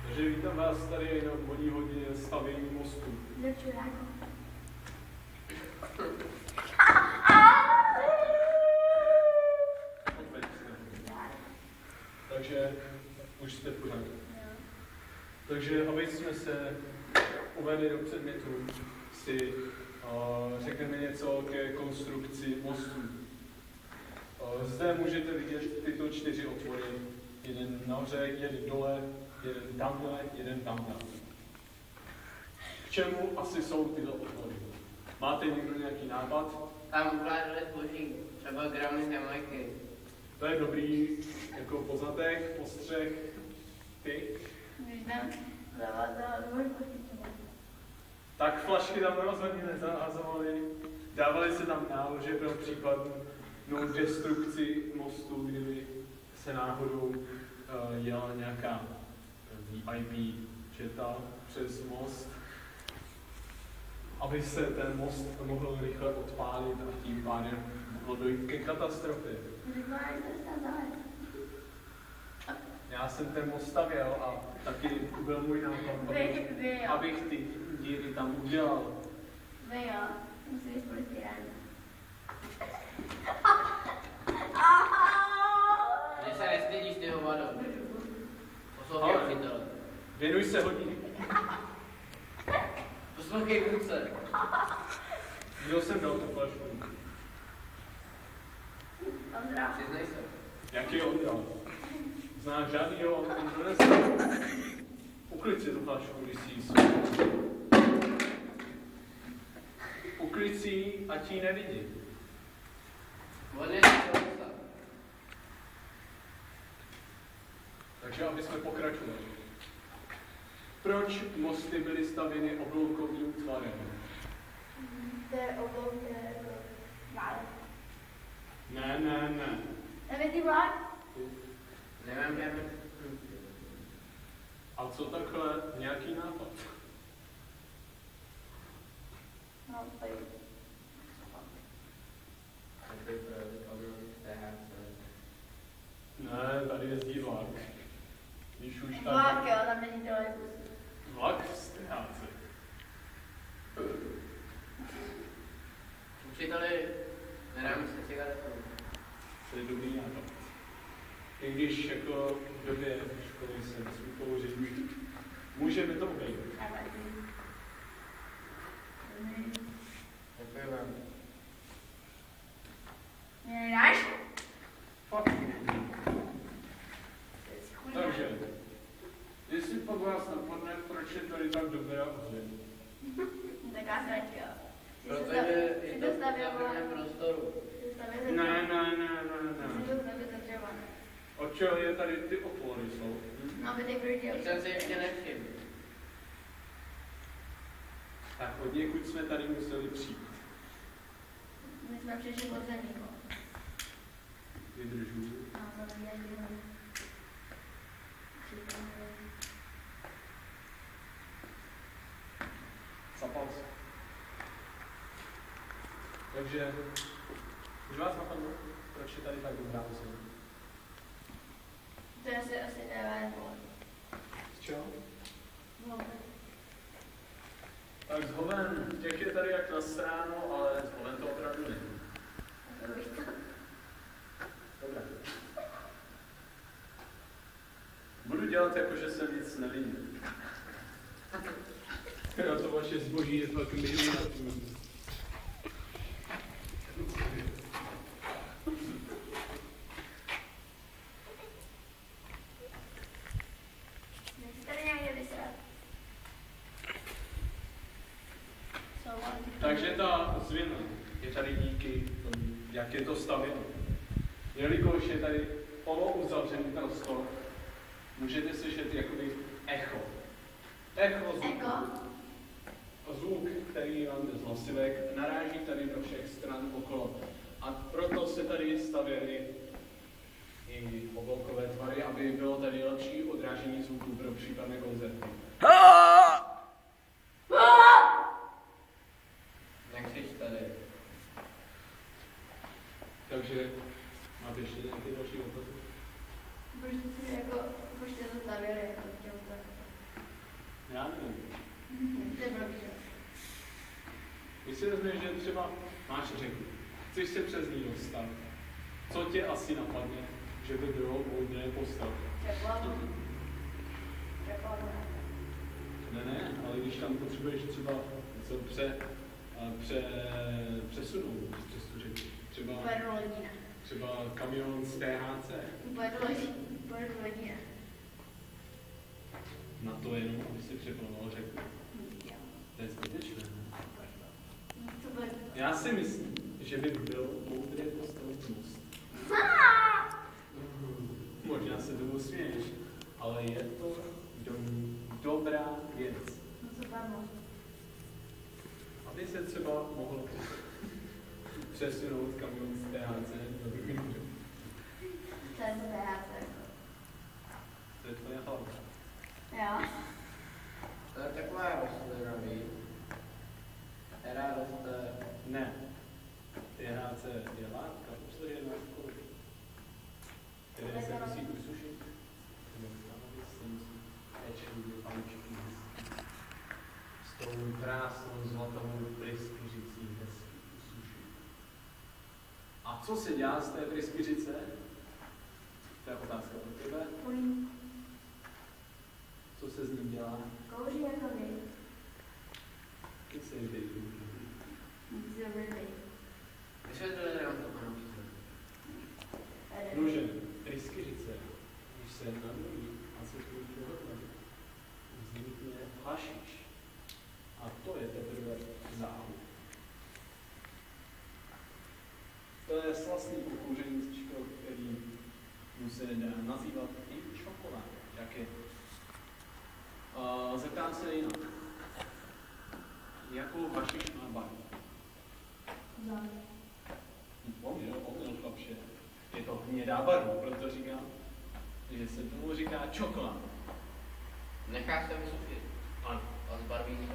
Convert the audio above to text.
Takže vítám vás tady na modní hodině stavění mostu. Takže už jste v pořádku. Takže aby jsme se uvedli do předmětu, si řekneme něco ke konstrukci mostu. Zde můžete vidět tyto 4 otvory. Jeden nahoře, jeden dole, jeden tamhle, jeden tamhle. K čemu asi jsou tyto otvory? Máte někdo nějaký nápad? Tam ukládali zboží, třeba gramy Jamajky. To je dobrý jako poznatek, postřeh. Ty? Tak flašky tam rozhodně nezahazovali. Dávali se tam nálože pro případnou destrukci mostu, kdyby se náhodou jela nějaká VIP četa přes most, aby se ten most mohl rychle odpálit a tím pádem mohlo dojít ke katastrofě. Já jsem ten most stavěl a taky byl můj nápad, abych ty díry tam udělal. Že se nestydíš ty hovado. Poslouchej učitele. Věnuj se hodině. Poslouchej vůdce. Kdo jsem dal tu flašku? Přiznej se. Jaký je Ondra? Znáš žádnýho Ondra? Uklid si tu flašku, když si jí uklid si ji, ať ji nevidí. Takže aby jsme pokračovali. Proč mosty byly stavěny obloukovým tvarem? To je oblouk, válek. Ne. Nevědí vlák? Nemám žádný. A co takhle nějaký nápad? No, tady. Ne, tady jezdí vlak. Když už tak... Vlák, jo, tam není trolejbus. Vlak v Steháce. Učiteli, nedáme se cigaretu. To je dobrý nápad. I když jako v době školy jsem smí kouřit, můžeme to obejít. Děkuji vám. Mě nedáš? Takže, jestli pak vás napadne, proč je tady tak dobrá ozvěna? Taká sračka. Protože je to v prostoru. Ne. Jsi to stavěl za dřeva. Od čeho je tady ty otvory jsou? No, aby ty prudil. Jsem si ještě nevšiml. Tak od někud jsme tady museli přijít. My jsme přišli od zemí. Vydržu. No, to nevíš, Zapal se. Takže, už vás napadlo, proč je tady tak dobrá ozvěna? to je asi nevím. Z čeho? No, Tak zhoven, těch je tady jak na stránu, ale zhoven to opravdu není. Dobré. Budu dělat jako, že jsem nic neviděl. Na to vaše zboží je fakt minimální. nechci tady někde vysrat. Takže ta změna je tady díky tomu, jak je to stavěno. Jelikož je tady polouzavřený prostor, můžete slyšet jakoby echo. Echo zvuku. Zvuk, který vám jde z hlasivek, naráží tady do všech stran okolo. A proto se tady stavěly i obloukové tvary, aby bylo tady lepší odrážení zvuku pro případné koncerty. Nekřič tady. Takže máte ještě nějaké další dotazy? Proč to stavěli, jako těm tak. Já nevím. To je blbý. Když si vezmeš, že třeba máš řeku, chceš se přes ní dostat, co tě asi napadne, že by bylo moudré postavit? Ne, ale když tam potřebuješ třeba něco přesunout přes tu řeku, třeba kamion z THC, na to jenom, aby si přeplnoval řeku. To je zbytečné. Já si myslím, že by bylo moudré postavit most. Možná se tomu směješ, ale je to dobrá věc. Aby se třeba mohl přesunout kamion z THC do druhých řek. To je tvoje hlava. Jo. To je taková rostlina, která roste. Ne. THC je látka obsažená v kouři, které se musí usušit. Se musí pečlivě paličky s tou krásnou zlatovou pryskyřicí hezky usušit. A co se dělá z té pryskyřice? To je otázka pro tebe. Co se z ní dělá? Kouří jako vy. Ty se jí teď. Vysvětlili nám to, pane učiteli. Nože, pryskyřice, když se nadojí a se spojí dohromady, vznikne hašiš. A to je teprve záhub. To je slastný kouřeníčko, který mu se dá nazývat i čokolád. Jak je? Zeptám se jinak. Jakou hašiš má barvu? Omyl, chlapče. Je to hnědá barva, proto říkám, že se tomu říká čokolád. Nechá se vysušit. Ano. A zbarví se.